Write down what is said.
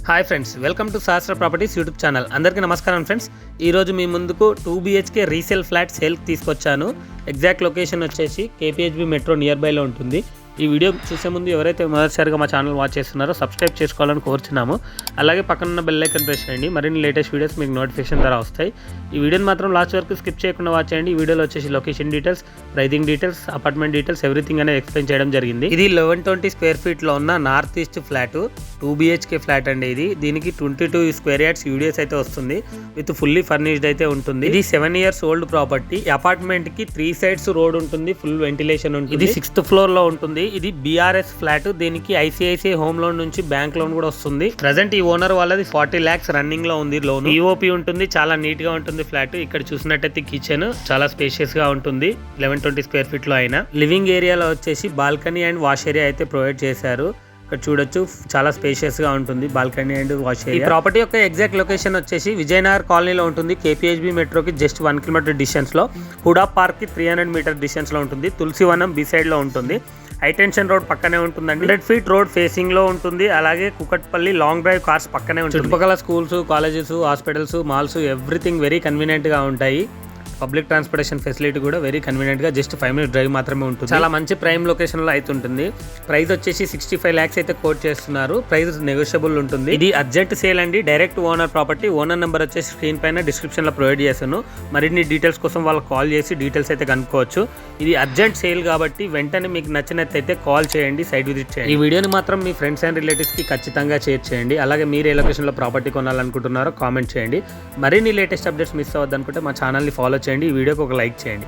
Hi friends, welcome to శాస్త్ర properties YouTube channel. అందరికీ నమస్కారం ఫ్రెండ్స్. ఈరోజు మీ ముందుకు 2 BHK రీసేల్ ఫ్లాట్ సేల్కి తీసుకొచ్చాను. ఎగ్జాక్ట్ లొకేషన్ వచ్చేసి KPHB మెట్రో నియర్ బైలో ఉంటుంది. ఈ వీడియో చూసే ముందు ఎవరైతే మొదటిసారిగా మా ఛానల్ వాచ్ చేస్తున్నారో సబ్స్క్రైబ్ చేసుకోవాలని కోరుచున్నాము. అలాగే పక్కన బెల్ ఐకాన్ ప్రెస్ చేయండి. మరిన్ని లేటెస్ట్ వీడియోస్ మీకు నోటిఫికేషన్ ద్వారా వస్తాయి. ఈ వీడియోని మాత్రం లాస్ట్ వరకు స్కిప్ చేయకుండా వాచ్ చేయండి. ఈ వీడియోలో వచ్చేసి location details, pricing details, apartment details everything అనేది ఎక్స్ప్లెయిన్ చేయడం జరిగింది. ఇది 1120 స్క్వేర్ ఫీట్లో ఉన్న north east flat, 2 BHK flat అండి. దీనికి 22 స్క్వేర్ యార్డ్స్ యూడిఎస్ అయితే వస్తుంది. విత్ ఫుల్లీ ఫర్నిష్డ్ అయితే ఉంటుంది. ఇది 7 years ఓల్డ్ ప్రాపర్టీ. ఈ అపార్ట్మెంట్ కి 3 sides రోడ్ ఉంటుంది, ఫుల్ వెంటిలేషన్ ఉంటుంది. ఇది 6th ఫ్లోర్ లో ఉంటుంది. ఇది BRS ఫ్లాట్. దీనికి ICICI హోమ్ లోన్ నుంచి బ్యాంక్ లోన్ కూడా వస్తుంది. ప్రెసెంట్ ఈ ఓనర్ వాళ్ళది 40 lakhs రన్నింగ్ లో ఉంది లోన్. EOP ఉంటుంది. చాలా నీట్ గా ఉంటుంది ఫ్లాట్. ఇక్కడ చూసినట్టయితే కిచెన్ చాలా స్పేషియస్ గా ఉంటుంది. 1120 స్క్వేర్ ఫీట్ లో అయినా లివింగ్ ఏరియాలో వచ్చేసి బాల్కనీ అండ్ వాష్ ఏరియా అయితే ప్రొవైడ్ చేశారు. ఇక్కడ చూడొచ్చు, చాలా స్పేషియస్ గా ఉంటుంది బాల్కనీ అండ్ వాష్ ఏరియా. ఈ ప్రాపర్టీ యొక్క ఎగ్జాక్ట్ లొకేషన్ వచ్చేసి విజయనగర్ కాలనీలో ఉంటుంది. KPHB మెట్రోకి జస్ట్ 1 kilometer డిస్టెన్స్ లో, హుడా పార్క్ కి 300 meter డిస్టెన్స్ లో ఉంటుంది. తులసివనం బి సైడ్ లో ఉంటుంది. హైటెన్షన్ రోడ్ పక్కనే ఉంటుందండి. 100 feet రోడ్ ఫేసింగ్ లో ఉంటుంది. అలాగే కుకట్పల్లి లాంగ్ డ్రైవ్ కార్స్ పక్కనే ఉంటుంది. చుట్టుపక్కల schools, colleges, hospitals, malls everything very convenient గా ఉంటాయి. పబ్లిక్ ట్రాన్స్పోర్టేషన్ ఫెసిలిటీ కూడా వెరీ కన్వీనియంట్ గా జస్ట్ 5 minute డ్రైవ్ మాత్రమే ఉంటుంది. చాలా మంచి ప్రైమ్ లొకేషన్ లో అయితే ఉంటుంది. ప్రైస్ వచ్చేసి 65 lakhs అయితే కోట్ చేస్తున్నారు. ప్రైస్ నెగోషియబుల్ ఉంటుంది. ఇది అర్జెంట్ సేల్ అండి, direct owner property. Owner number వచ్చేసి స్క్రీన్ పైన డిస్క్రిప్షన్ లో ప్రొవైడ్ చేశాను. మరిన్ని డీటెయిల్స్ కోసం వాళ్ళకి కాల్ చేసి డీటెయిల్స్ అయితే కనుక్కోవచ్చు. ఇది అర్జెంట్ సేల్ కాబట్టి వెంటనే మీకు నచ్చినట్టయితే కాల్ చేయండి, సైట్ విజిట్ చేయండి. ఈ వీడియోని మాత్రం మీ ఫ్రెండ్స్ అండ్ రిలేటివ్స్ కి ఖచ్చితంగా షేర్ చేయండి. అలాగే మీరు ఏ లొకేషన్ లో ప్రాపర్టీ కొనాలనుకుంటున్నారో కామెంట్ చేయండి. మరిన్ని లేటెస్ట్ అప్డేట్స్ మిస్ అవ్వద్దనుకుంటే మా ఛానల్ని ఫాలో చేయండి. ఈ వీడియోకి ఒక లైక్ చేయండి.